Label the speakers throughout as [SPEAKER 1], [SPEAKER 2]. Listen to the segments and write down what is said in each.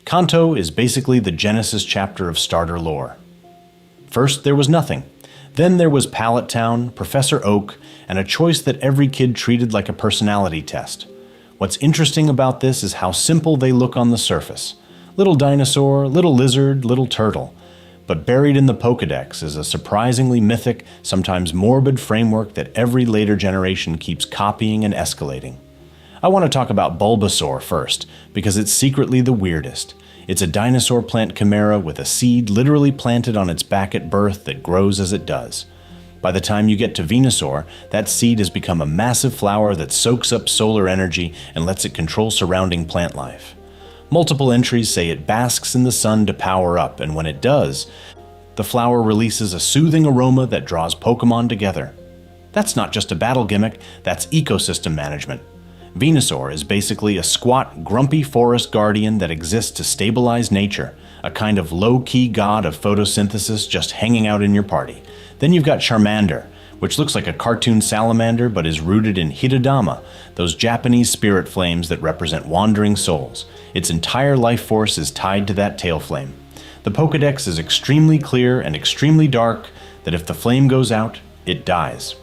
[SPEAKER 1] Kanto is basically the Genesis chapter of starter lore. First, there was nothing. Then there was Pallet Town, Professor Oak, and a choice that every kid treated like a personality test. What's interesting about this is how simple they look on the surface. Little dinosaur, little lizard, little turtle. But buried in the Pokédex is a surprisingly mythic, sometimes morbid framework that every later generation keeps copying and escalating. I want to talk about Bulbasaur first, because it's secretly the weirdest. It's a dinosaur plant chimera with a seed literally planted on its back at birth that grows as it does. By the time you get to Venusaur, that seed has become a massive flower that soaks up solar energy and lets it control surrounding plant life. Multiple entries say it basks in the sun to power up, and when it does, the flower releases a soothing aroma that draws Pokémon together. That's not just a battle gimmick, that's ecosystem management. Venusaur is basically a squat, grumpy forest guardian that exists to stabilize nature, a kind of low-key god of photosynthesis just hanging out in your party. Then you've got Charmander, which looks like a cartoon salamander but is rooted in Hitodama, those Japanese spirit flames that represent wandering souls. Its entire life force is tied to that tail flame. The Pokédex is extremely clear and extremely dark that if the flame goes out, it dies.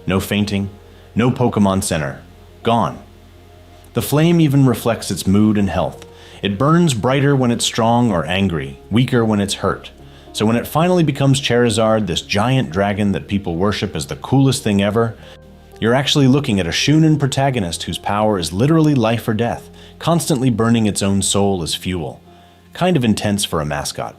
[SPEAKER 1] No fainting, no Pokémon Center. Gone. The flame even reflects its mood and health. It burns brighter when it's strong or angry, weaker when it's hurt. So when it finally becomes Charizard, this giant dragon that people worship as the coolest thing ever, you're actually looking at a Shunin protagonist whose power is literally life or death, constantly burning its own soul as fuel. Kind of intense for a mascot.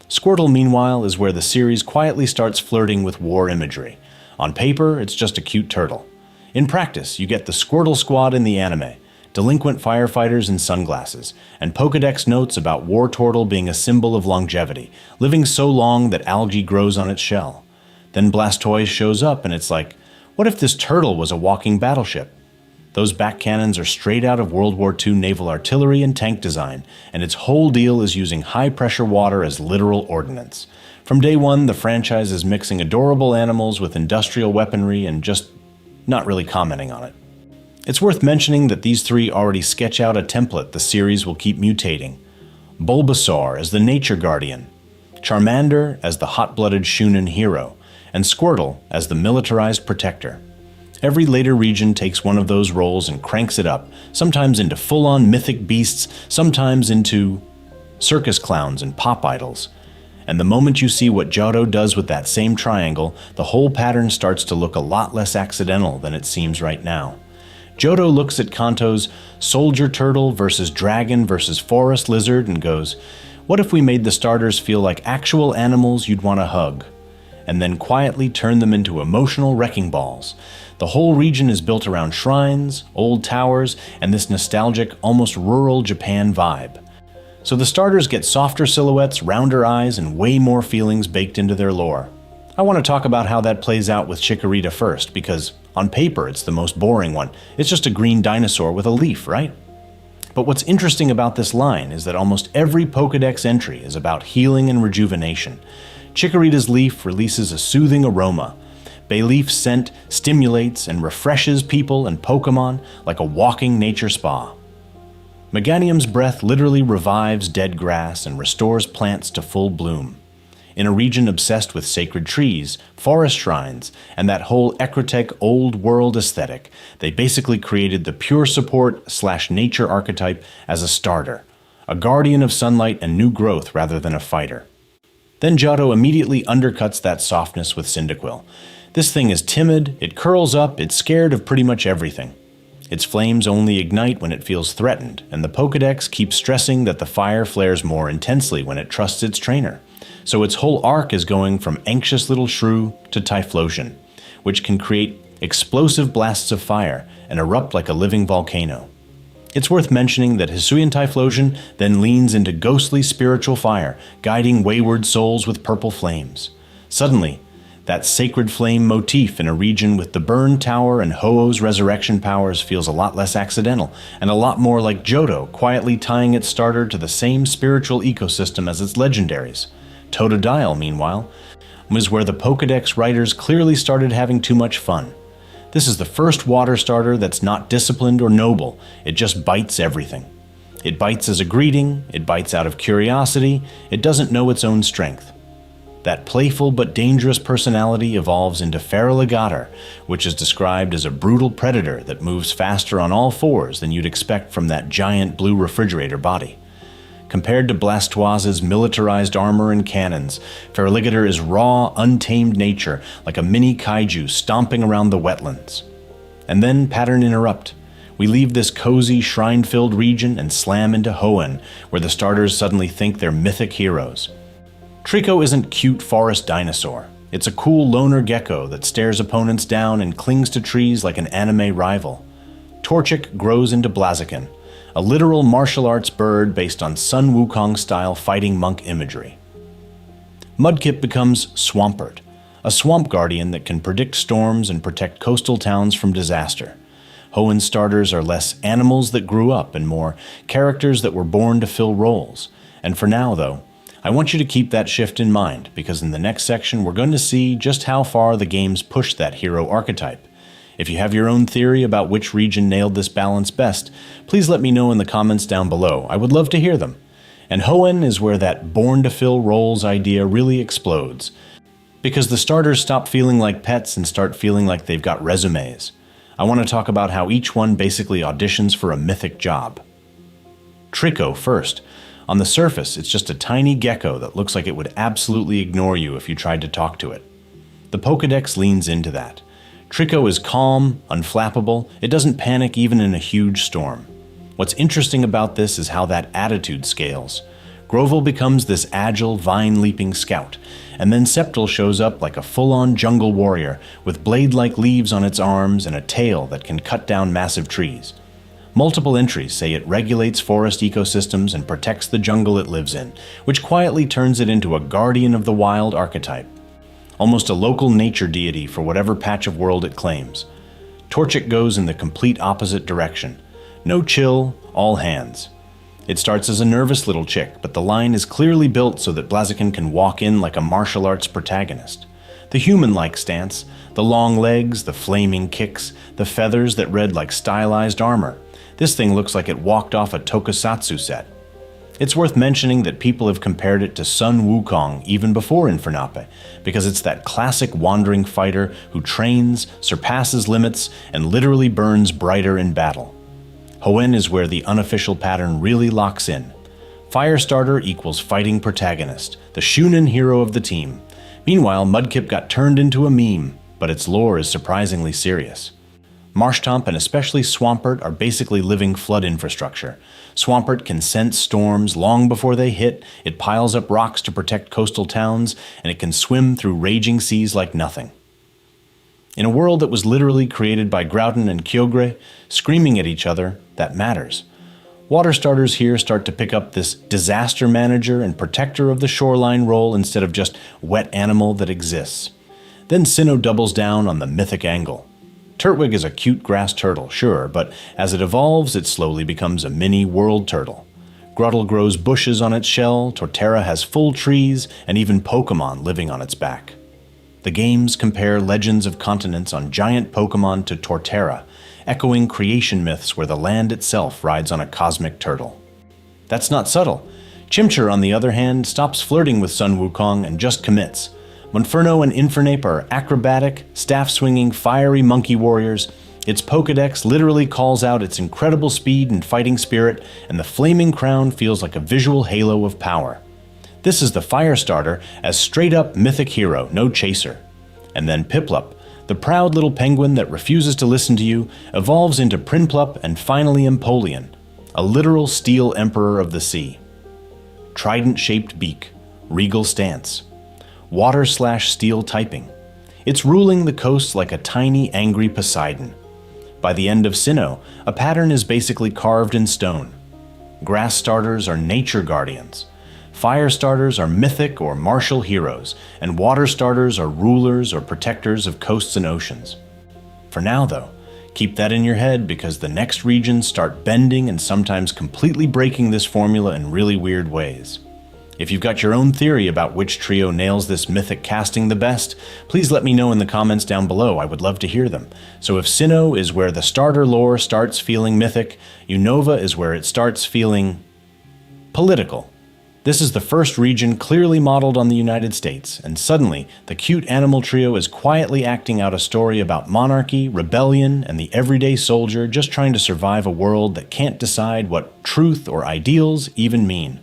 [SPEAKER 1] Squirtle, meanwhile, is where the series quietly starts flirting with war imagery. On paper, it's just a cute turtle. In practice, you get the Squirtle Squad in the anime, delinquent firefighters in sunglasses, and Pokédex notes about War Turtle being a symbol of longevity, living so long that algae grows on its shell. Then Blastoise shows up and it's like, what if this turtle was a walking battleship? Those back cannons are straight out of World War II naval artillery and tank design, and its whole deal is using high-pressure water as literal ordnance. From day one, the franchise is mixing adorable animals with industrial weaponry and just not really commenting on it. It's worth mentioning that these three already sketch out a template the series will keep mutating. Bulbasaur as the nature guardian, Charmander as the hot-blooded Shunin hero, and Squirtle as the militarized protector. Every later region takes one of those roles and cranks it up, sometimes into full-on mythic beasts, sometimes into circus clowns and pop idols. And the moment you see what Johto does with that same triangle, the whole pattern starts to look a lot less accidental than it seems right now. Johto looks at Kanto's soldier turtle versus dragon versus forest lizard and goes, what if we made the starters feel like actual animals you'd want to hug? And then quietly turn them into emotional wrecking balls. The whole region is built around shrines, old towers, and this nostalgic, almost rural Japan vibe. So the starters get softer silhouettes, rounder eyes, and way more feelings baked into their lore. I want to talk about how that plays out with Chikorita first, because on paper it's the most boring one. It's just a green dinosaur with a leaf, right? But what's interesting about this line is that almost every Pokédex entry is about healing and rejuvenation. Chikorita's leaf releases a soothing aroma. Bayleaf's scent stimulates and refreshes people and Pokémon like a walking nature spa. Meganium's breath literally revives dead grass and restores plants to full bloom. In a region obsessed with sacred trees, forest shrines, and that whole Ecrotech old world aesthetic, they basically created the pure support/nature archetype as a starter, a guardian of sunlight and new growth rather than a fighter. Then Johto immediately undercuts that softness with Cyndaquil. This thing is timid, it curls up, it's scared of pretty much everything. Its flames only ignite when it feels threatened, and the Pokédex keeps stressing that the fire flares more intensely when it trusts its trainer. So its whole arc is going from anxious little shrew to Typhlosion, which can create explosive blasts of fire and erupt like a living volcano. It's worth mentioning that Hisuian Typhlosion then leans into ghostly spiritual fire, guiding wayward souls with purple flames. Suddenly, that sacred flame motif in a region with the Burn Tower and Ho-Oh's resurrection powers feels a lot less accidental, and a lot more like Johto quietly tying its starter to the same spiritual ecosystem as its legendaries. Totodile, meanwhile, was where the Pokédex writers clearly started having too much fun. This is the first water starter that's not disciplined or noble, it just bites everything. It bites as a greeting, it bites out of curiosity, it doesn't know its own strength. That playful but dangerous personality evolves into Feraligatr, which is described as a brutal predator that moves faster on all fours than you'd expect from that giant blue refrigerator body. Compared to Blastoise's militarized armor and cannons, Feraligatr is raw, untamed nature, like a mini kaiju stomping around the wetlands. And then pattern interrupt. We leave this cozy, shrine-filled region and slam into Hoenn, where the starters suddenly think they're mythic heroes. Trico isn't cute forest dinosaur. It's a cool loner gecko that stares opponents down and clings to trees like an anime rival. Torchic grows into Blaziken, a literal martial arts bird based on Sun Wukong-style fighting monk imagery. Mudkip becomes Swampert, a swamp guardian that can predict storms and protect coastal towns from disaster. Hoenn starters are less animals that grew up and more characters that were born to fill roles. And for now, though, I want you to keep that shift in mind, because in the next section we're going to see just how far the games push that hero archetype. If you have your own theory about which region nailed this balance best, please let me know in the comments down below. I would love to hear them. And Hoenn is where that born-to-fill roles idea really explodes, because the starters stop feeling like pets and start feeling like they've got resumes. I want to talk about how each one basically auditions for a mythic job. Trico first. On the surface, it's just a tiny gecko that looks like it would absolutely ignore you if you tried to talk to it. The Pokédex leans into that. Trico is calm, unflappable, it doesn't panic even in a huge storm. What's interesting about this is how that attitude scales. Grovyle becomes this agile, vine-leaping scout, and then Sceptile shows up like a full-on jungle warrior with blade-like leaves on its arms and a tail that can cut down massive trees. Multiple entries say it regulates forest ecosystems and protects the jungle it lives in, which quietly turns it into a guardian of the wild archetype. Almost a local nature deity for whatever patch of world it claims. Torchic goes in the complete opposite direction. No chill, all hands. It starts as a nervous little chick, but the line is clearly built so that Blaziken can walk in like a martial arts protagonist. The human-like stance, the long legs, the flaming kicks, the feathers that read like stylized armor. This thing looks like it walked off a tokusatsu set. It's worth mentioning that people have compared it to Sun Wukong even before Infernape, because it's that classic wandering fighter who trains, surpasses limits, and literally burns brighter in battle. Hoenn is where the unofficial pattern really locks in. Firestarter equals fighting protagonist, the Shunin hero of the team. Meanwhile, Mudkip got turned into a meme, but its lore is surprisingly serious. Marshtomp and especially Swampert are basically living flood infrastructure. Swampert can sense storms long before they hit, it piles up rocks to protect coastal towns, and it can swim through raging seas like nothing. In a world that was literally created by Groudon and Kyogre, screaming at each other, that matters. Water starters here start to pick up this disaster manager and protector of the shoreline role instead of just wet animal that exists. Then Sinnoh doubles down on the mythic angle. Turtwig is a cute grass turtle, sure, but as it evolves, it slowly becomes a mini world turtle. Grottle grows bushes on its shell, Torterra has full trees, and even Pokémon living on its back. The games compare legends of continents on giant Pokémon to Torterra, echoing creation myths where the land itself rides on a cosmic turtle. That's not subtle. Chimchar, on the other hand, stops flirting with Sun Wukong and just commits. Monferno and Infernape are acrobatic, staff-swinging, fiery monkey warriors. Its Pokédex literally calls out its incredible speed and fighting spirit, and the flaming crown feels like a visual halo of power. This is the Firestarter as straight-up mythic hero, no chaser. And then Piplup, the proud little penguin that refuses to listen to you, evolves into Prinplup and finally Empoleon, a literal steel emperor of the sea. Trident-shaped beak, regal stance. Water/steel typing. It's ruling the coast like a tiny, angry Poseidon. By the end of Sinnoh, a pattern is basically carved in stone. Grass starters are nature guardians. Fire starters are mythic or martial heroes, and water starters are rulers or protectors of coasts and oceans. For now, though, keep that in your head because the next regions start bending and sometimes completely breaking this formula in really weird ways. If you've got your own theory about which trio nails this mythic casting the best, please let me know in the comments down below. I would love to hear them. So if Sinnoh is where the starter lore starts feeling mythic, Unova is where it starts feeling political. This is the first region clearly modeled on the United States, and suddenly, the cute animal trio is quietly acting out a story about monarchy, rebellion, and the everyday soldier just trying to survive a world that can't decide what truth or ideals even mean.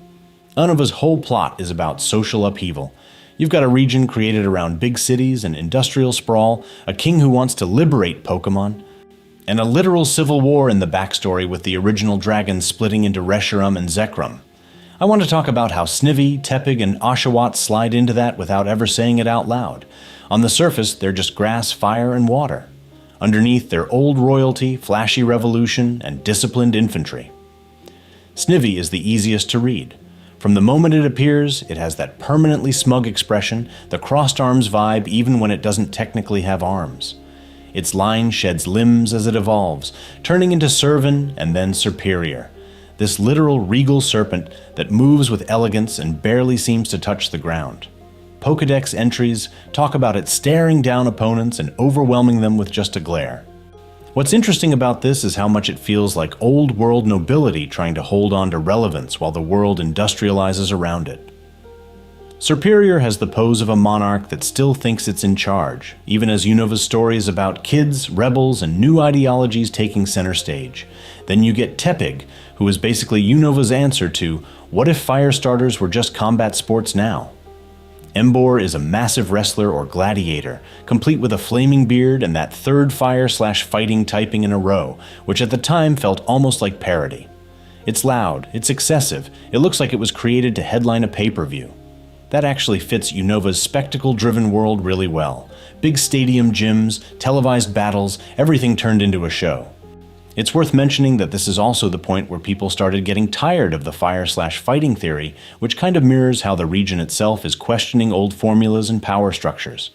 [SPEAKER 1] Unova's whole plot is about social upheaval. You've got a region created around big cities and industrial sprawl, a king who wants to liberate Pokémon, and a literal civil war in the backstory with the original dragons splitting into Reshiram and Zekrom. I want to talk about how Snivy, Tepig, and Oshawott slide into that without ever saying it out loud. On the surface, they're just grass, fire, and water. Underneath, they're old royalty, flashy revolution, and disciplined infantry. Snivy is the easiest to read. From the moment it appears, it has that permanently smug expression, the crossed arms vibe even when it doesn't technically have arms. Its line sheds limbs as it evolves, turning into Servan and then Serperior. This literal regal serpent that moves with elegance and barely seems to touch the ground. Pokédex entries talk about it staring down opponents and overwhelming them with just a glare. What's interesting about this is how much it feels like old world nobility trying to hold on to relevance while the world industrializes around it. Serperior has the pose of a monarch that still thinks it's in charge, even as Unova's story is about kids, rebels, and new ideologies taking center stage. Then you get Tepig, who is basically Unova's answer to, what if fire starters were just combat sports now? Emboar is a massive wrestler or gladiator, complete with a flaming beard and that third fire/fighting typing in a row, which at the time felt almost like parody. It's loud, it's excessive, it looks like it was created to headline a pay-per-view. That actually fits Unova's spectacle-driven world really well. Big stadium gyms, televised battles, everything turned into a show. It's worth mentioning that this is also the point where people started getting tired of the fire/fighting theory, which kind of mirrors how the region itself is questioning old formulas and power structures.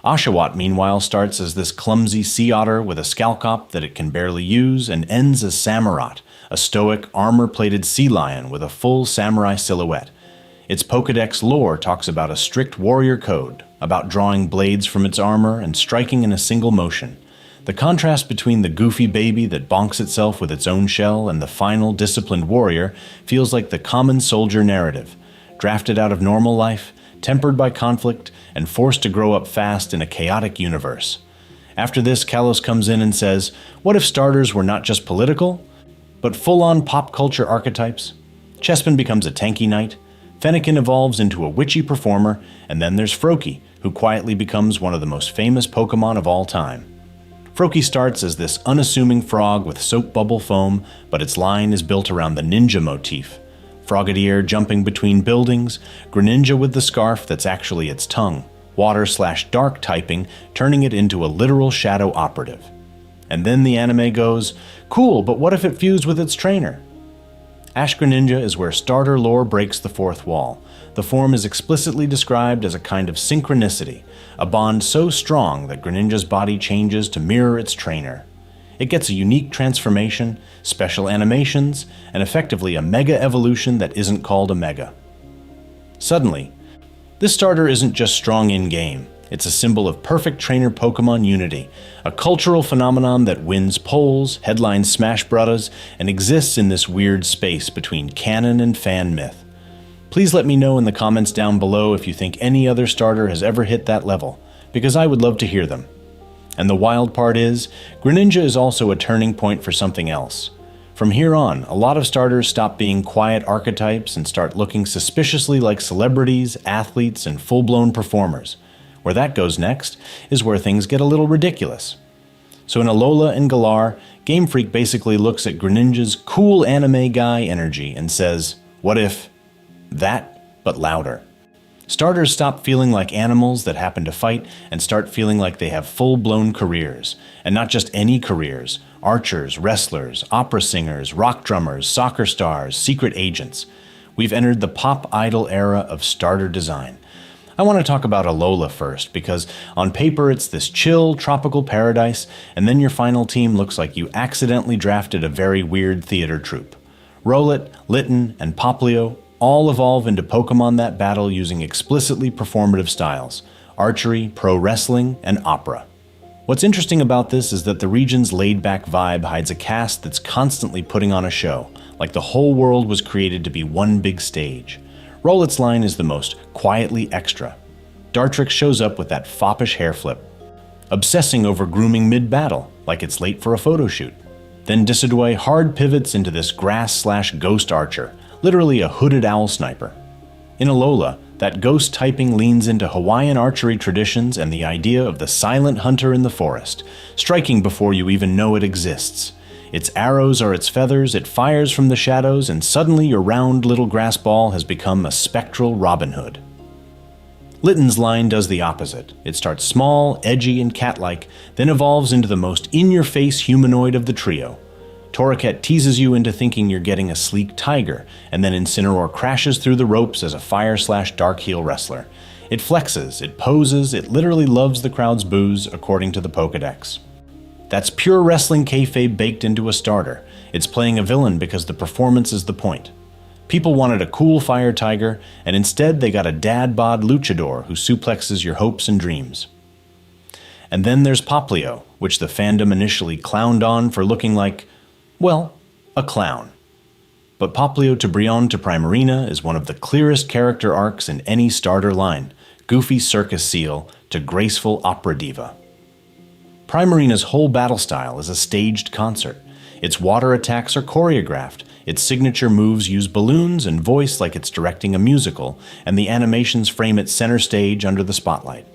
[SPEAKER 1] Oshawott, meanwhile, starts as this clumsy sea otter with a Skalkop that it can barely use and ends as Samurott, a stoic, armor-plated sea lion with a full samurai silhouette. Its Pokédex lore talks about a strict warrior code, about drawing blades from its armor and striking in a single motion. The contrast between the goofy baby that bonks itself with its own shell and the final, disciplined warrior feels like the common soldier narrative, drafted out of normal life, tempered by conflict, and forced to grow up fast in a chaotic universe. After this, Kalos comes in and says, what if starters were not just political, but full-on pop culture archetypes? Chespin becomes a tanky knight, Fennekin evolves into a witchy performer, and then there's Froakie, who quietly becomes one of the most famous Pokémon of all time. Froakie starts as this unassuming frog with soap bubble foam, but its line is built around the ninja motif. Frogadier jumping between buildings, Greninja with the scarf that's actually its tongue, water/dark typing, turning it into a literal shadow operative. And then the anime goes, cool, but what if it fused with its trainer? Ash Greninja is where starter lore breaks the fourth wall. The form is explicitly described as a kind of synchronicity, a bond so strong that Greninja's body changes to mirror its trainer. It gets a unique transformation, special animations, and effectively a mega evolution that isn't called a mega. Suddenly, this starter isn't just strong in-game. It's a symbol of perfect trainer Pokémon unity, a cultural phenomenon that wins polls, headlines Smash Brothers, and exists in this weird space between canon and fan myth. Please let me know in the comments down below if you think any other starter has ever hit that level, because I would love to hear them. And the wild part is, Greninja is also a turning point for something else. From here on, a lot of starters stop being quiet archetypes and start looking suspiciously like celebrities, athletes, and full-blown performers. Where that goes next is where things get a little ridiculous. So in Alola and Galar, Game Freak basically looks at Greninja's cool anime guy energy and says, what if that, but louder? Starters stop feeling like animals that happen to fight and start feeling like they have full-blown careers. And not just any careers. Archers, wrestlers, opera singers, rock drummers, soccer stars, secret agents. We've entered the pop idol era of starter design. I want to talk about Alola first, because on paper it's this chill, tropical paradise, and then your final team looks like you accidentally drafted a very weird theater troupe. Rowlet, Litten, and Poplio all evolve into Pokémon that battle using explicitly performative styles: archery, pro wrestling, and opera. What's interesting about this is that the region's laid-back vibe hides a cast that's constantly putting on a show, like the whole world was created to be one big stage. Rowlet's line is the most quietly extra. Dartrix shows up with that foppish hair flip, obsessing over grooming mid-battle, like it's late for a photo shoot. Then Dissidway hard pivots into this grass/ghost archer, literally a hooded owl sniper. In Alola, that ghost typing leans into Hawaiian archery traditions and the idea of the silent hunter in the forest, striking before you even know it exists. Its arrows are its feathers, it fires from the shadows, and suddenly your round little grass ball has become a spectral Robin Hood. Litten's line does the opposite. It starts small, edgy, and cat-like, then evolves into the most in-your-face humanoid of the trio. Torracat teases you into thinking you're getting a sleek tiger, and then Incineroar crashes through the ropes as a fire/dark heel wrestler. It flexes, it poses, it literally loves the crowd's boos, according to the Pokedex. That's pure wrestling kayfabe baked into a starter. It's playing a villain because the performance is the point. People wanted a cool fire tiger, and instead they got a dad-bod luchador who suplexes your hopes and dreams. And then there's Poplio, which the fandom initially clowned on for looking like, well, a clown. But Poplio to Brionne to Primarina is one of the clearest character arcs in any starter line, goofy circus seal to graceful opera diva. Primarina's whole battle style is a staged concert. Its water attacks are choreographed, its signature moves use balloons and voice like it's directing a musical, and the animations frame it center stage under the spotlight.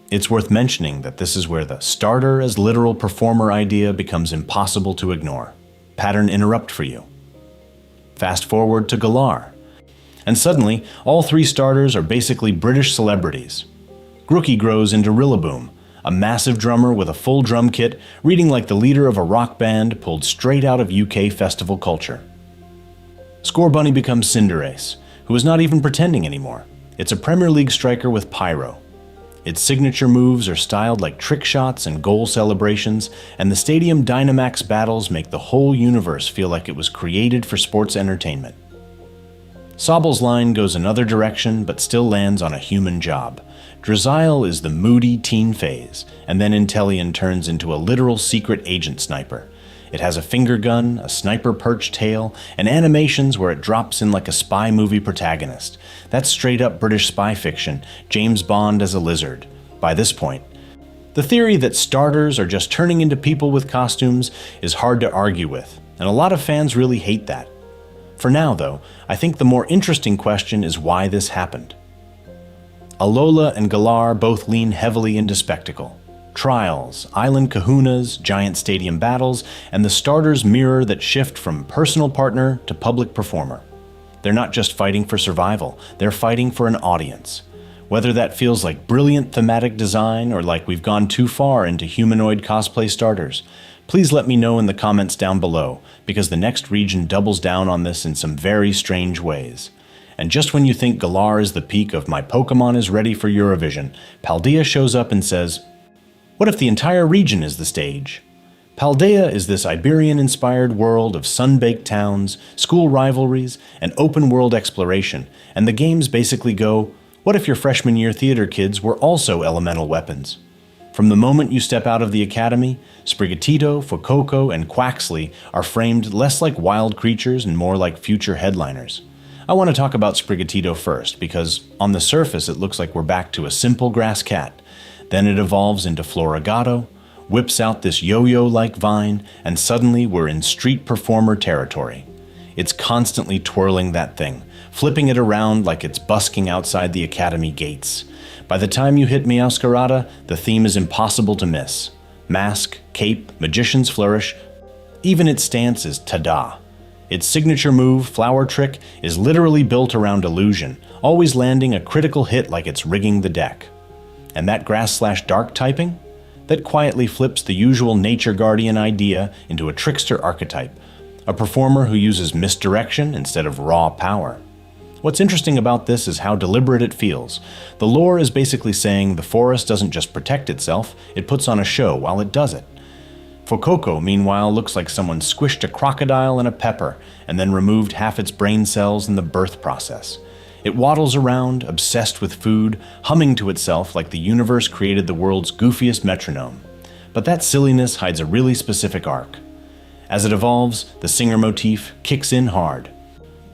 [SPEAKER 1] It's worth mentioning that this is where the starter as literal performer idea becomes impossible to ignore. Pattern interrupt for you. Fast forward to Galar, and suddenly all three starters are basically British celebrities. Grookey grows into Rillaboom, a massive drummer with a full drum kit, reading like the leader of a rock band pulled straight out of UK festival culture. Scorbunny becomes Cinderace, who is not even pretending anymore. It's a Premier League striker with pyro. Its signature moves are styled like trick shots and goal celebrations, and the Stadium Dynamax battles make the whole universe feel like it was created for sports entertainment. Sobble's line goes another direction but still lands on a human job. Drizzile is the moody teen phase, and then Inteleon turns into a literal secret agent sniper. It has a finger gun, a sniper perch tail, and animations where it drops in like a spy movie protagonist. That's straight up British spy fiction, James Bond as a lizard. By this point, the theory that starters are just turning into people with costumes is hard to argue with, and a lot of fans really hate that. For now, though, I think the more interesting question is why this happened. Alola and Galar both lean heavily into spectacle. Trials, island kahunas, giant stadium battles, and the starters mirror that shift from personal partner to public performer. They're not just fighting for survival, they're fighting for an audience. Whether that feels like brilliant thematic design or like we've gone too far into humanoid cosplay starters, please let me know in the comments down below, because the next region doubles down on this in some very strange ways. And just when you think Galar is the peak of my Pokémon is ready for Eurovision, Paldea shows up and says, what if the entire region is the stage? Paldea is this Iberian-inspired world of sun-baked towns, school rivalries, and open-world exploration, and the games basically go, what if your freshman year theater kids were also elemental weapons? From the moment you step out of the academy, Sprigatito, Fuecoco, and Quaxley are framed less like wild creatures and more like future headliners. I want to talk about Sprigatito first, because on the surface it looks like we're back to a simple grass cat. Then it evolves into Florigato, whips out this yo-yo-like vine, and suddenly we're in street performer territory. It's constantly twirling that thing, flipping it around like it's busking outside the academy gates. By the time you hit Meowscarada, the theme is impossible to miss. Mask, cape, magician's flourish, even its stance is ta-da. Its signature move, Flower Trick, is literally built around illusion, always landing a critical hit like it's rigging the deck. And that grass/dark typing? That quietly flips the usual nature guardian idea into a trickster archetype, a performer who uses misdirection instead of raw power. What's interesting about this is how deliberate it feels. The lore is basically saying the forest doesn't just protect itself, it puts on a show while it does it. Fokoko, meanwhile, looks like someone squished a crocodile in a pepper and then removed half its brain cells in the birth process. It waddles around, obsessed with food, humming to itself like the universe created the world's goofiest metronome. But that silliness hides a really specific arc. As it evolves, the singer motif kicks in hard.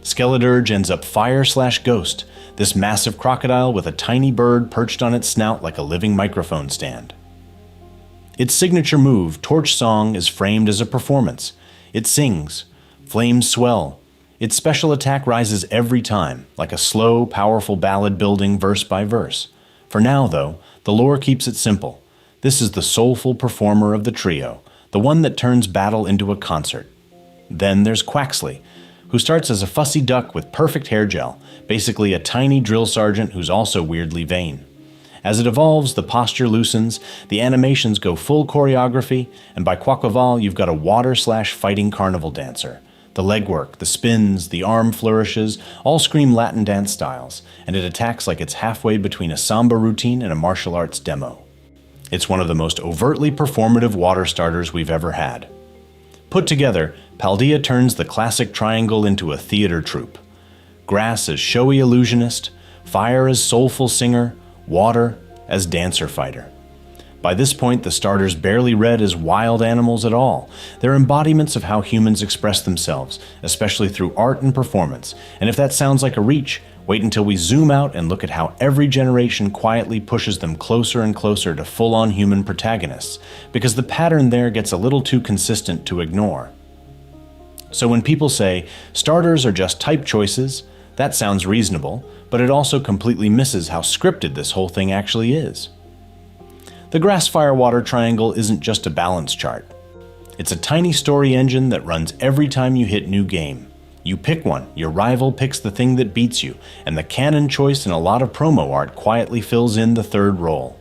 [SPEAKER 1] Skeledirge ends up fire/ghost, this massive crocodile with a tiny bird perched on its snout like a living microphone stand. Its signature move, Torch Song, is framed as a performance. It sings. Flames swell. Its special attack rises every time, like a slow, powerful ballad building verse by verse. For now, though, the lore keeps it simple. This is the soulful performer of the trio, the one that turns battle into a concert. Then there's Quaxley, who starts as a fussy duck with perfect hair gel, basically a tiny drill sergeant who's also weirdly vain. As it evolves, the posture loosens, the animations go full choreography, and by Quaquaval, you've got a water/fighting carnival dancer. The legwork, the spins, the arm flourishes, all scream Latin dance styles, and it attacks like it's halfway between a samba routine and a martial arts demo. It's one of the most overtly performative water starters we've ever had. Put together, Paldea turns the classic triangle into a theater troupe. Grass as showy illusionist, fire as soulful singer, water as dancer-fighter. By this point, the starters barely read as wild animals at all. They're embodiments of how humans express themselves, especially through art and performance. And if that sounds like a reach, wait until we zoom out and look at how every generation quietly pushes them closer and closer to full-on human protagonists, because the pattern there gets a little too consistent to ignore. So when people say, starters are just type choices, that sounds reasonable, but it also completely misses how scripted this whole thing actually is. The grass-fire-water triangle isn't just a balance chart. It's a tiny story engine that runs every time you hit new game. You pick one, your rival picks the thing that beats you, and the canon choice in a lot of promo art quietly fills in the third role.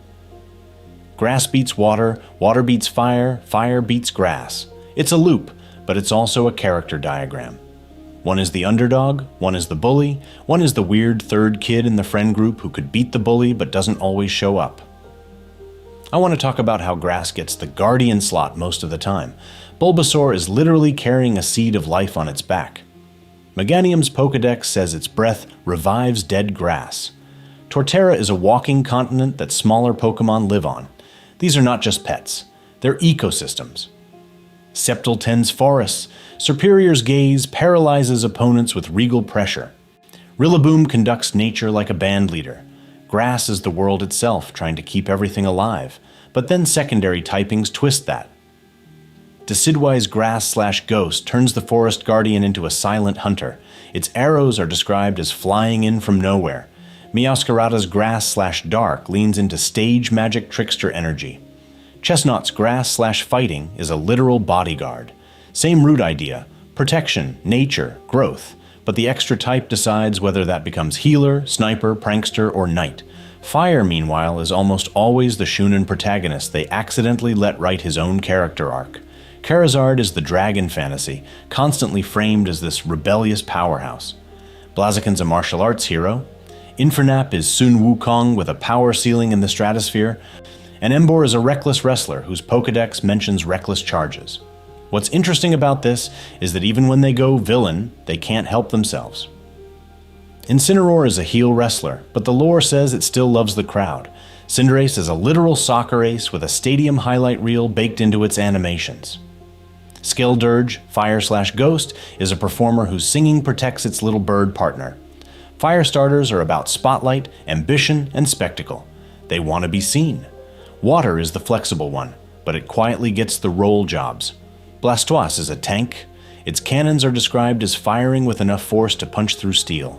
[SPEAKER 1] Grass beats water, water beats fire, fire beats grass. It's a loop, but it's also a character diagram. One is the underdog, one is the bully, one is the weird third kid in the friend group who could beat the bully but doesn't always show up. I want to talk about how grass gets the guardian slot most of the time. Bulbasaur is literally carrying a seed of life on its back. Meganium's Pokédex says its breath revives dead grass. Torterra is a walking continent that smaller Pokémon live on. These are not just pets, they're ecosystems. Sceptile tends forests. Superior's gaze paralyzes opponents with regal pressure. Rillaboom conducts nature like a band leader. Grass is the world itself, trying to keep everything alive. But then secondary typings twist that. Decidueye's grass/ghost turns the forest guardian into a silent hunter. Its arrows are described as flying in from nowhere. Meowscarada's grass/dark leans into stage magic trickster energy. Chestnut's grass/fighting is a literal bodyguard. Same root idea, protection, nature, growth, but the extra type decides whether that becomes healer, sniper, prankster, or knight. Fire, meanwhile, is almost always the Shunin protagonist they accidentally let write his own character arc. Charizard is the dragon fantasy, constantly framed as this rebellious powerhouse. Blaziken's a martial arts hero. Infernap is Sun Wukong with a power ceiling in the stratosphere. And Emboar is a reckless wrestler whose Pokédex mentions reckless charges. What's interesting about this is that even when they go villain, they can't help themselves. Incineroar is a heel wrestler, but the lore says it still loves the crowd. Cinderace is a literal soccer ace with a stadium highlight reel baked into its animations. Skeledirge, fire/ghost, is a performer whose singing protects its little bird partner. Fire starters are about spotlight, ambition, and spectacle. They want to be seen. Water is the flexible one, but it quietly gets the role jobs. Blastoise is a tank. Its cannons are described as firing with enough force to punch through steel.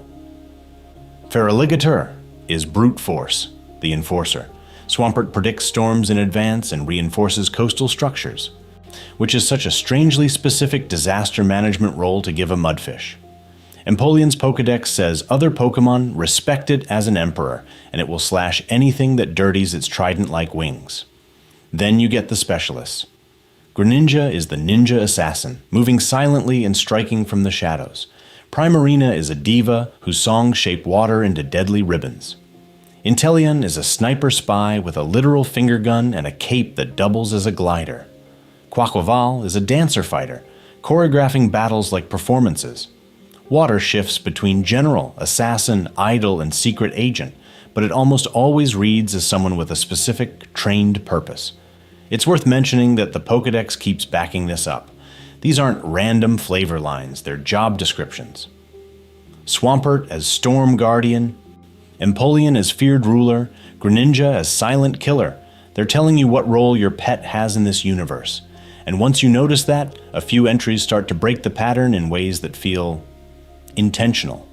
[SPEAKER 1] Feraligatr is brute force, the enforcer. Swampert predicts storms in advance and reinforces coastal structures, which is such a strangely specific disaster management role to give a mudfish. Empoleon's Pokédex says other Pokémon respect it as an emperor, and it will slash anything that dirties its trident-like wings. Then you get the specialists. Greninja is the ninja assassin, moving silently and striking from the shadows. Primarina is a diva whose songs shape water into deadly ribbons. Inteleon is a sniper spy with a literal finger gun and a cape that doubles as a glider. Quaquaval is a dancer fighter, choreographing battles like performances. Water shifts between general, assassin, idol, and secret agent, but it almost always reads as someone with a specific, trained purpose. It's worth mentioning that the Pokédex keeps backing this up. These aren't random flavor lines, they're job descriptions. Swampert as Storm Guardian, Empoleon as Feared Ruler, Greninja as Silent Killer. They're telling you what role your pet has in this universe. And once you notice that, a few entries start to break the pattern in ways that feel intentional.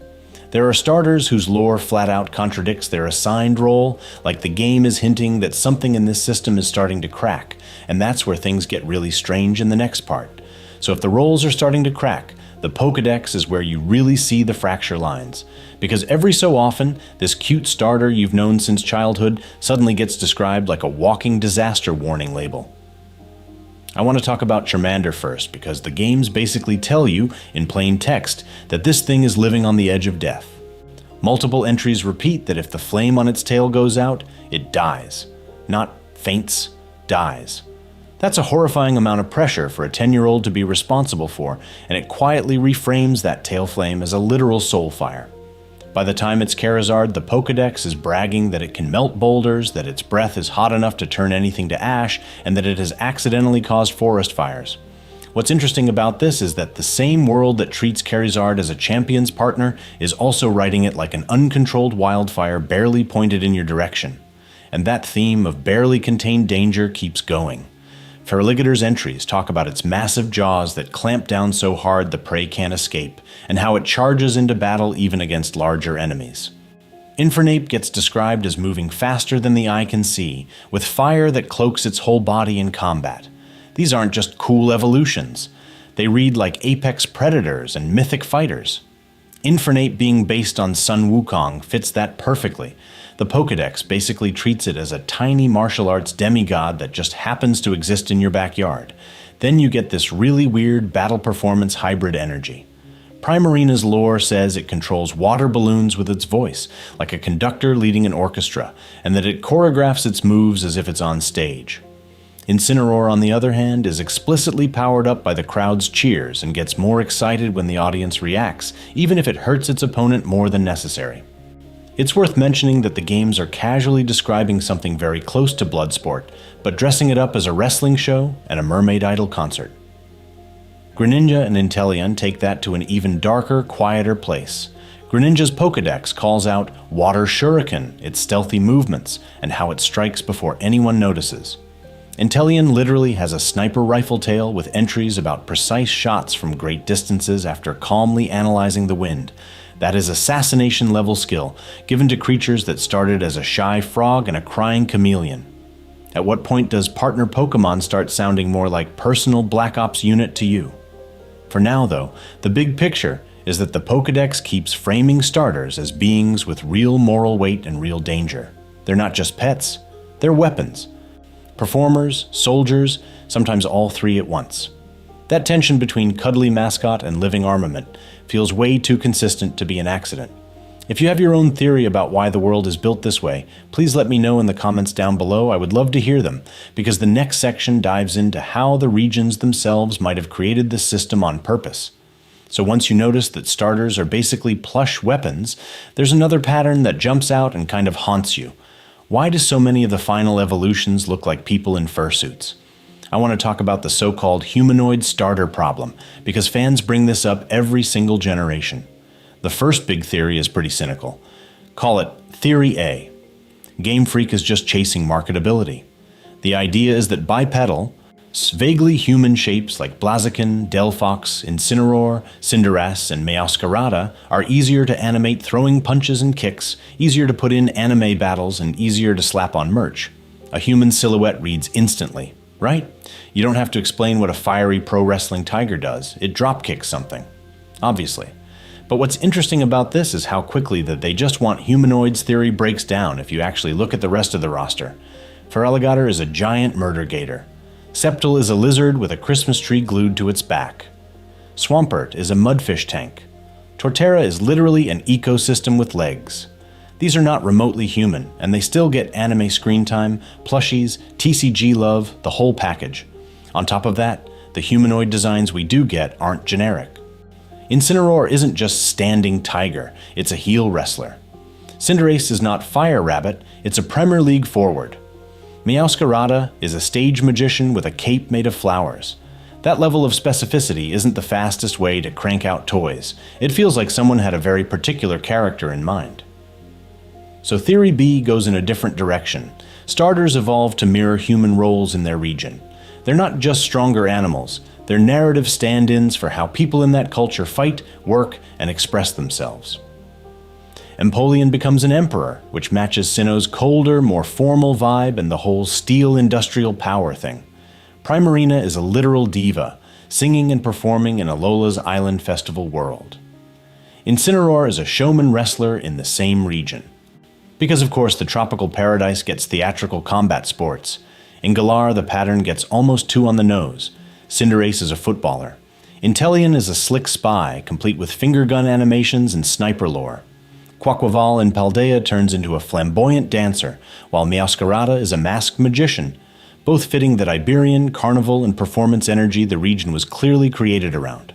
[SPEAKER 1] There are starters whose lore flat out contradicts their assigned role, like the game is hinting that something in this system is starting to crack, and that's where things get really strange in the next part. So if the roles are starting to crack, the Pokédex is where you really see the fracture lines. Because every so often, this cute starter you've known since childhood suddenly gets described like a walking disaster warning label. I want to talk about Charmander first, because the games basically tell you, in plain text, that this thing is living on the edge of death. Multiple entries repeat that if the flame on its tail goes out, it dies. Not faints, dies. That's a horrifying amount of pressure for a 10-year-old to be responsible for, and it quietly reframes that tail flame as a literal soul fire. By the time it's Charizard, the Pokédex is bragging that it can melt boulders, that its breath is hot enough to turn anything to ash, and that it has accidentally caused forest fires. What's interesting about this is that the same world that treats Charizard as a champion's partner is also writing it like an uncontrolled wildfire barely pointed in your direction. And that theme of barely contained danger keeps going. Feraligator's entries talk about its massive jaws that clamp down so hard the prey can't escape, and how it charges into battle even against larger enemies. Infernape gets described as moving faster than the eye can see, with fire that cloaks its whole body in combat. These aren't just cool evolutions. They read like apex predators and mythic fighters. Infernape being based on Sun Wukong fits that perfectly. The Pokédex basically treats it as a tiny martial arts demigod that just happens to exist in your backyard. Then you get this really weird battle performance hybrid energy. Primarina's lore says it controls water balloons with its voice, like a conductor leading an orchestra, and that it choreographs its moves as if it's on stage. Incineroar, on the other hand, is explicitly powered up by the crowd's cheers and gets more excited when the audience reacts, even if it hurts its opponent more than necessary. It's worth mentioning that the games are casually describing something very close to Bloodsport, but dressing it up as a wrestling show and a Mermaid Idol concert. Greninja and Inteleon take that to an even darker, quieter place. Greninja's Pokédex calls out Water Shuriken, its stealthy movements, and how it strikes before anyone notices. Inteleon literally has a sniper rifle tail with entries about precise shots from great distances after calmly analyzing the wind. That is assassination-level skill, given to creatures that started as a shy frog and a crying chameleon. At what point does partner Pokémon start sounding more like personal Black Ops unit to you? For now, though, the big picture is that the Pokédex keeps framing starters as beings with real moral weight and real danger. They're not just pets, they're weapons. Performers, soldiers, sometimes all three at once. That tension between cuddly mascot and living armament feels way too consistent to be an accident. If you have your own theory about why the world is built this way, please let me know in the comments down below. I would love to hear them, because the next section dives into how the regions themselves might have created this system on purpose. So once you notice that starters are basically plush weapons, there's another pattern that jumps out and kind of haunts you. Why do so many of the final evolutions look like people in fursuits? I want to talk about the so-called humanoid starter problem, because fans bring this up every single generation. The first big theory is pretty cynical. Call it Theory A. Game Freak is just chasing marketability. The idea is that bipedal, vaguely human shapes like Blaziken, Delphox, Incineroar, Cinderace, and Meowscarada are easier to animate throwing punches and kicks, easier to put in anime battles, and easier to slap on merch. A human silhouette reads instantly, right? You don't have to explain what a fiery pro wrestling tiger does. It dropkicks something. Obviously. But what's interesting about this is how quickly that they just want humanoids theory breaks down if you actually look at the rest of the roster. Feraligatr is a giant murder gator. Sceptile is a lizard with a Christmas tree glued to its back. Swampert is a mudfish tank. Torterra is literally an ecosystem with legs. These are not remotely human, and they still get anime screen time, plushies, TCG love, the whole package. On top of that, the humanoid designs we do get aren't generic. Incineroar isn't just standing tiger, it's a heel wrestler. Cinderace is not Fire Rabbit, it's a Premier League forward. Meowscarada is a stage magician with a cape made of flowers. That level of specificity isn't the fastest way to crank out toys. It feels like someone had a very particular character in mind. So Theory B goes in a different direction. Starters evolved to mirror human roles in their region. They're not just stronger animals, they're narrative stand-ins for how people in that culture fight, work, and express themselves. Empoleon becomes an emperor, which matches Sinnoh's colder, more formal vibe and the whole steel industrial power thing. Primarina is a literal diva, singing and performing in Alola's Island Festival world. Incineroar is a showman wrestler in the same region. Because of course the tropical paradise gets theatrical combat sports. In Galar the pattern gets almost too on the nose. Cinderace is a footballer. Inteleon is a slick spy, complete with finger gun animations and sniper lore. Quaquaval in Paldea turns into a flamboyant dancer, while Meowscarada is a masked magician, both fitting that Iberian, carnival, and performance energy the region was clearly created around.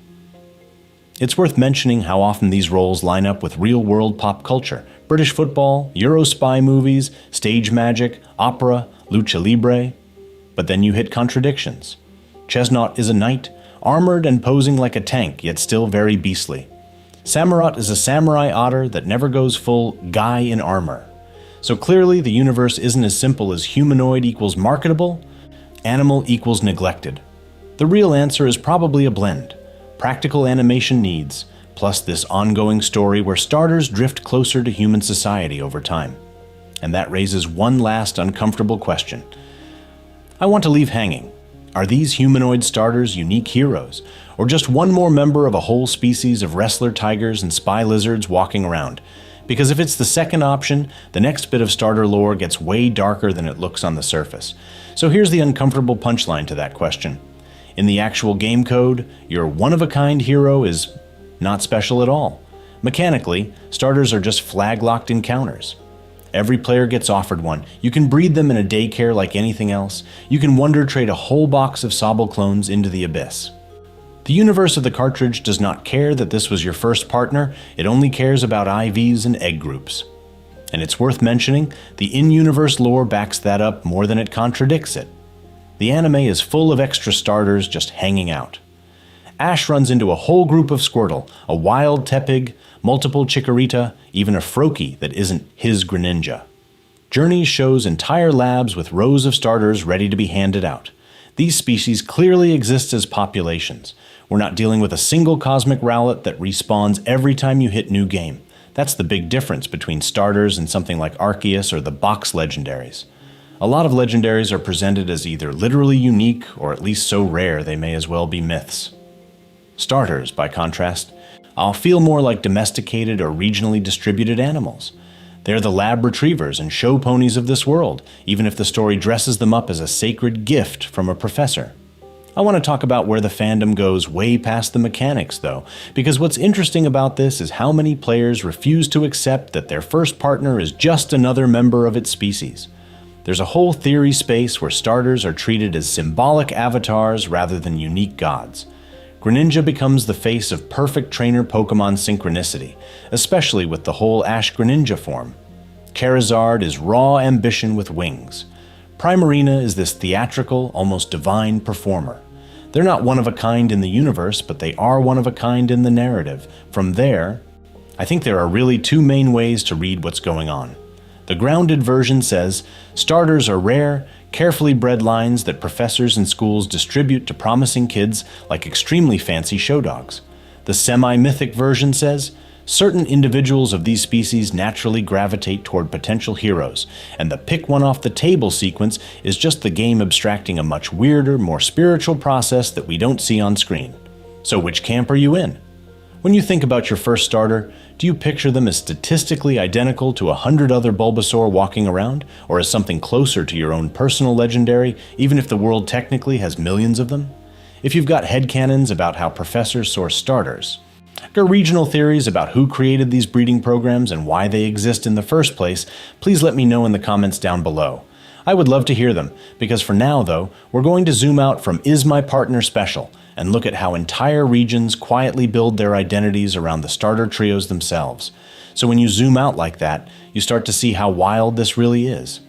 [SPEAKER 1] It's worth mentioning how often these roles line up with real-world pop culture: British football, Euro spy movies, stage magic, opera, lucha libre. But then you hit contradictions. Chesnaught is a knight, armored and posing like a tank, yet still very beastly. Samurott is a samurai otter that never goes full guy in armor. So clearly the universe isn't as simple as humanoid equals marketable, animal equals neglected. The real answer is probably a blend. Practical animation needs, plus this ongoing story where starters drift closer to human society over time. And that raises one last uncomfortable question. I want to leave hanging. Are these humanoid starters unique heroes, or just one more member of a whole species of wrestler tigers and spy lizards walking around? Because if it's the second option, the next bit of starter lore gets way darker than it looks on the surface. So here's the uncomfortable punchline to that question. In the actual game code, your one-of-a-kind hero is not special at all. Mechanically, starters are just flag-locked encounters. Every player gets offered one. You can breed them in a daycare like anything else. You can wonder trade a whole box of Sobble clones into the abyss. The universe of the cartridge does not care that this was your first partner, it only cares about IVs and egg groups. And it's worth mentioning, the in-universe lore backs that up more than it contradicts it. The anime is full of extra starters just hanging out. Ash runs into a whole group of Squirtle, a wild Tepig, multiple Chikorita, even a Froakie that isn't his Greninja. Journey shows entire labs with rows of starters ready to be handed out. These species clearly exist as populations. We're not dealing with a single cosmic Rowlet that respawns every time you hit new game. That's the big difference between starters and something like Arceus or the box legendaries. A lot of legendaries are presented as either literally unique or at least so rare they may as well be myths. Starters, by contrast, I'll feel more like domesticated or regionally distributed animals. They're the lab retrievers and show ponies of this world, even if the story dresses them up as a sacred gift from a professor. I want to talk about where the fandom goes way past the mechanics, though, because what's interesting about this is how many players refuse to accept that their first partner is just another member of its species. There's a whole theory space where starters are treated as symbolic avatars rather than unique gods. Greninja becomes the face of perfect trainer Pokémon synchronicity, especially with the whole Ash Greninja form. Charizard is raw ambition with wings. Primarina is this theatrical, almost divine performer. They're not one of a kind in the universe, but they are one of a kind in the narrative. From there, I think there are really two main ways to read what's going on. The grounded version says, starters are rare, carefully bred lines that professors and schools distribute to promising kids like extremely fancy show dogs. The semi-mythic version says, certain individuals of these species naturally gravitate toward potential heroes, and the pick one off the table sequence is just the game abstracting a much weirder, more spiritual process that we don't see on screen. So which camp are you in? When you think about your first starter, do you picture them as statistically identical to 100 other Bulbasaur walking around, or as something closer to your own personal legendary, even if the world technically has millions of them? If you've got headcanons about how professors source starters, or regional theories about who created these breeding programs and why they exist in the first place, please let me know in the comments down below. I would love to hear them, because for now, though, we're going to zoom out from Is My Partner Special and look at how entire regions quietly build their identities around the starter trios themselves. So when you zoom out like that, you start to see how wild this really is.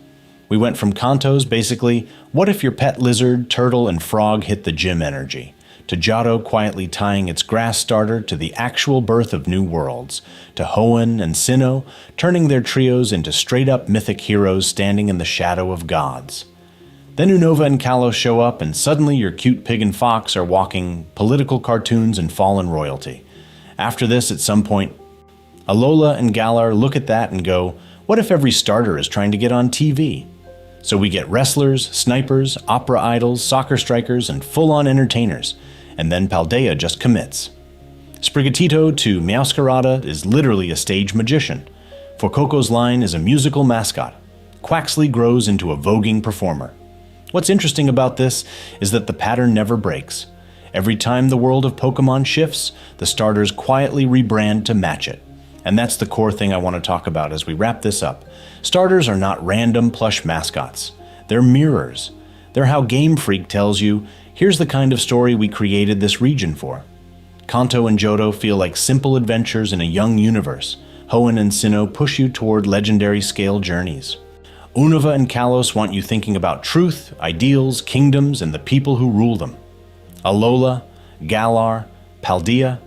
[SPEAKER 1] We went from Kanto's basically, what if your pet lizard, turtle, and frog hit the gym energy, to Johto quietly tying its grass starter to the actual birth of new worlds, to Hoenn and Sinnoh turning their trios into straight-up mythic heroes standing in the shadow of gods. Then Unova and Kalos show up, and suddenly your cute pig and fox are walking political cartoons and fallen royalty. After this, at some point, Alola and Galar look at that and go, what if every starter is trying to get on TV? So we get wrestlers, snipers, opera idols, soccer strikers, and full-on entertainers. And then Paldea just commits. Sprigatito to Meowscarada is literally a stage magician. For Coco's line is a musical mascot. Quaxley grows into a voguing performer. What's interesting about this is that the pattern never breaks. Every time the world of Pokémon shifts, the starters quietly rebrand to match it. And that's the core thing I want to talk about as we wrap this up. Starters are not random plush mascots. They're mirrors. They're how Game Freak tells you, here's the kind of story we created this region for. Kanto and Johto feel like simple adventures in a young universe. Hoenn and Sinnoh push you toward legendary scale journeys. Unova and Kalos want you thinking about truth, ideals, kingdoms, and the people who rule them. Alola, Galar, Paldea.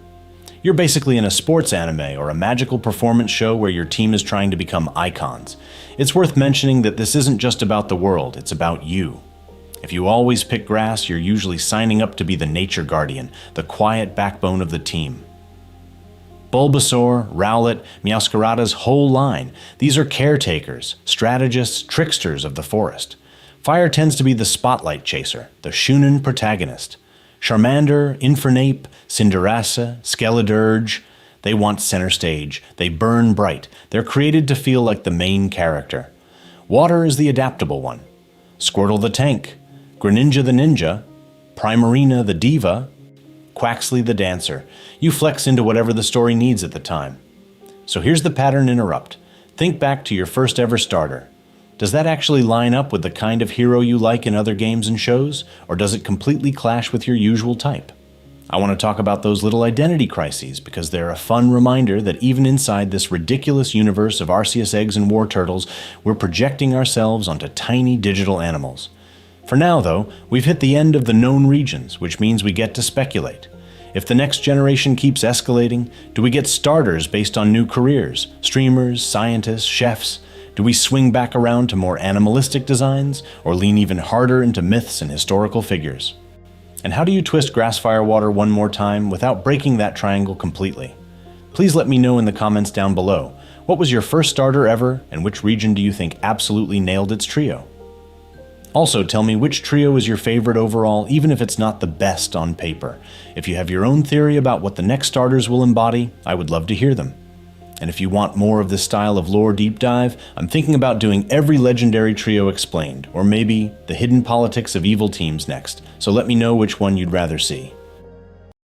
[SPEAKER 1] You're basically in a sports anime or a magical performance show where your team is trying to become icons. It's worth mentioning that this isn't just about the world, it's about you. If you always pick grass, you're usually signing up to be the nature guardian, the quiet backbone of the team. Bulbasaur, Rowlet, Meowscarada's whole line, these are caretakers, strategists, tricksters of the forest. Fire tends to be the spotlight chaser, the Shunin protagonist. Charmander, Infernape, Cinderace, Skeledirge, they want center stage. They burn bright. They're created to feel like the main character. Water is the adaptable one. Squirtle the tank, Greninja the ninja, Primarina the diva, Quaxley the dancer. You flex into whatever the story needs at the time. So here's the pattern interrupt. Think back to your first ever starter. Does that actually line up with the kind of hero you like in other games and shows, or does it completely clash with your usual type? I want to talk about those little identity crises because they're a fun reminder that even inside this ridiculous universe of Arceus eggs and war turtles, we're projecting ourselves onto tiny digital animals. For now, though, we've hit the end of the known regions, which means we get to speculate. If the next generation keeps escalating, do we get starters based on new careers, streamers, scientists, chefs? Do we swing back around to more animalistic designs, or lean even harder into myths and historical figures? And how do you twist Grassfire Water one more time without breaking that triangle completely? Please let me know in the comments down below. What was your first starter ever, and which region do you think absolutely nailed its trio? Also, tell me which trio is your favorite overall, even if it's not the best on paper. If you have your own theory about what the next starters will embody, I would love to hear them. And if you want more of this style of lore deep dive, I'm thinking about doing every legendary trio explained, or maybe the hidden politics of evil teams next, so let me know which one you'd rather see.